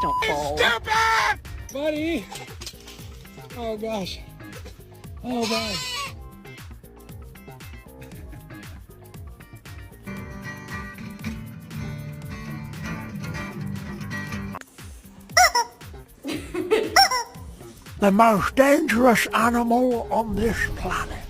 don't fall. Stupid! Buddy! Oh gosh. Oh god. The most dangerous animal on this planet.